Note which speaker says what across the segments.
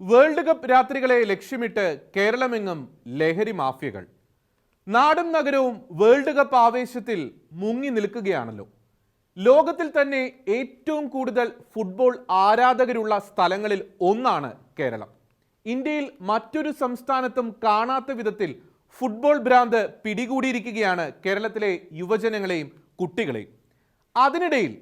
Speaker 1: World cup രാത്രികളെ ലക്ഷ്യമിട്ട് കേരളമെങ്ങും ലഹരി മാഫിയകൾ. നാടും നഗരവും വേൾഡ് കപ്പ് ആവേശത്തിൽ മുങ്ങി നിൽക്കുകയാണല്ലോ. ലോകത്തിൽ തന്നെ ഏറ്റവും കൂടുതൽ ഫുട്ബോൾ ആരാധകരുള്ള സ്ഥലങ്ങളിൽ ഒന്നാണ് കേരളം. ഇന്ത്യയിൽ മറ്റൊരു സംസ്ഥാനത്തും കാണാത്ത വിധത്തിൽ ഫുട്ബോൾ ഭ്രാന്ത് പിടികൂടിയിരിക്കുകയാണ് കേരളത്തിലെ യുവജനങ്ങളെയും കുട്ടികളെയും. അതിനിടയിൽ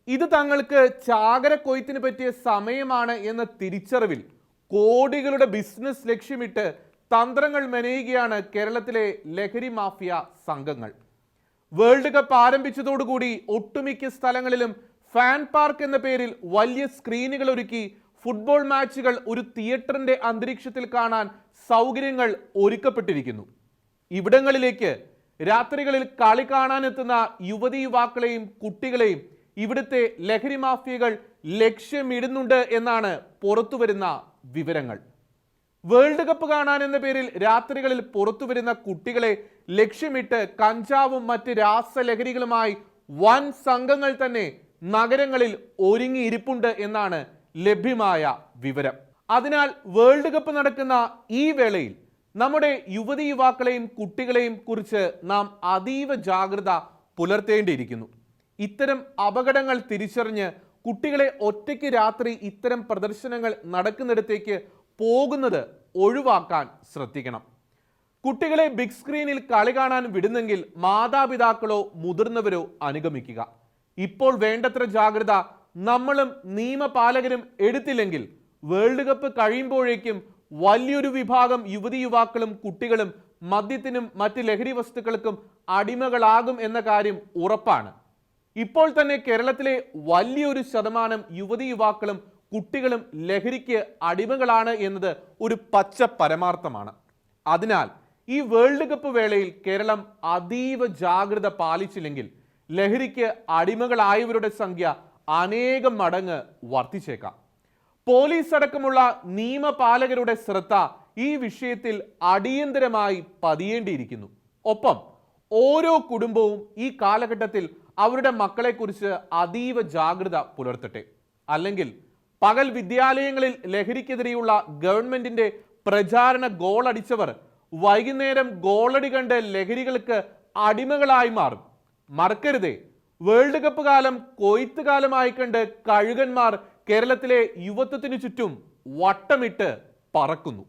Speaker 1: ഇത് തങ്ങൾക്ക് ചാകരക്കൊയ്ത്തിന് പറ്റിയ സമയമാണ് എന്ന തിരിച്ചറിവിൽ കോടികളുടെ ബിസിനസ് ലക്ഷ്യമിട്ട് തന്ത്രങ്ങൾ മെനയുകയാണ് കേരളത്തിലെ ലഹരി മാഫിയ സംഘങ്ങൾ. വേൾഡ് കപ്പ് ആരംഭിച്ചതോടുകൂടി ഒട്ടുമിക്ക സ്ഥലങ്ങളിലും ഫാൻ പാർക്ക് എന്ന പേരിൽ വലിയ സ്ക്രീനുകൾ ഒരുക്കി ഫുട്ബോൾ മാച്ചുകൾ ഒരു തിയേറ്ററിന്റെ അന്തരീക്ഷത്തിൽ കാണാൻ സൗകര്യങ്ങൾ ഒരുക്കപ്പെട്ടിരിക്കുന്നു. ഇവിടങ്ങളിലേക്ക് രാത്രികളിൽ കളി കാണാനെത്തുന്ന യുവതി യുവാക്കളെയും കുട്ടികളെയും ഇവിടുത്തെ ലഹരി മാഫിയകൾ ലക്ഷ്യമിടുന്നുണ്ട് എന്നാണ് പുറത്തുവരുന്ന വിവരങ്ങൾ. വേൾഡ് കപ്പ് കാണാൻ എന്ന പേരിൽ രാത്രികളിൽ പുറത്തുവരുന്ന കുട്ടികളെ ലക്ഷ്യമിട്ട് കഞ്ചാവും മറ്റ് രാസലഹരികളുമായി വൻ സംഘങ്ങൾ തന്നെ നഗരങ്ങളിൽ ഒരുങ്ങിയിരിപ്പുണ്ട് എന്നാണ് ലഭ്യമായ വിവരം. അതിനാൽ വേൾഡ് കപ്പ് നടക്കുന്ന ഈ വേളയിൽ നമ്മുടെ യുവതി യുവാക്കളെയും കുട്ടികളെയും കുറിച്ച് നാം അതീവ ജാഗ്രത പുലർത്തേണ്ടിയിരിക്കുന്നു. ഇത്തരം അപകടങ്ങൾ തിരിച്ചറിഞ്ഞ് കുട്ടികളെ ഒറ്റയ്ക്ക് രാത്രി ഇത്തരം പ്രദർശനങ്ങൾ നടക്കുന്നിടത്തേക്ക് പോകുന്നത് ഒഴിവാക്കാൻ ശ്രദ്ധിക്കണം. കുട്ടികളെ ബിഗ് സ്ക്രീനിൽ കളി കാണാൻ വിടുന്നെങ്കിൽ മാതാപിതാക്കളോ മുതിർന്നവരോ അനുഗമിക്കുക. ഇപ്പോൾ വേണ്ടത്ര ജാഗ്രത നമ്മളും നിയമപാലകരും എടുത്തില്ലെങ്കിൽ വേൾഡ് കപ്പ് കഴിയുമ്പോഴേക്കും വലിയൊരു വിഭാഗം യുവതി യുവാക്കളും കുട്ടികളും മദ്യത്തിനും മറ്റ് ലഹരി വസ്തുക്കൾക്കും അടിമകളാകും എന്ന കാര്യം ഉറപ്പാണ്. ഇപ്പോൾ തന്നെ കേരളത്തിലെ വലിയൊരു ശതമാനം യുവതി യുവാക്കളും കുട്ടികളും ലഹരിക്ക് അടിമകളാണ് എന്നത് ഒരു പച്ച പരമാർത്ഥമാണ്. അതിനാൽ ഈ വേൾഡ് കപ്പ് വേളയിൽ കേരളം അതീവ ജാഗ്രത പാലിച്ചില്ലെങ്കിൽ ലഹരിക്ക് അടിമകളായവരുടെ സംഖ്യ അനേകം മടങ്ങ് വർദ്ധിച്ചേക്കാം. പോലീസ് അടക്കമുള്ള നിയമപാലകരുടെ ശ്രദ്ധ ഈ വിഷയത്തിൽ അടിയന്തരമായി പതിയേണ്ടിയിരിക്കുന്നു. ഒപ്പം ഓരോ കുടുംബവും ഈ കാലഘട്ടത്തിൽ അവരുടെ മക്കളെക്കുറിച്ച് അതീവ ജാഗ്രത പുലർത്തട്ടെ. അല്ലെങ്കിൽ പകൽ വിദ്യാലയങ്ങളിൽ ലഹരിക്കെതിരെയുള്ള ഗവൺമെന്റിന്റെ പ്രചാരണ ഗോളടിച്ചവർ വൈകുന്നേരം ഗോളടി കണ്ട് ലഹരികൾക്ക് അടിമകളായി മാറും. മറക്കരുതേ, വേൾഡ് കപ്പ് കാലം കൊയ്ത്ത് കാലമായി കണ്ട് കഴുകന്മാർ കേരളത്തിലെ യുവത്വത്തിനു ചുറ്റും വട്ടമിട്ട് പറക്കുന്നു.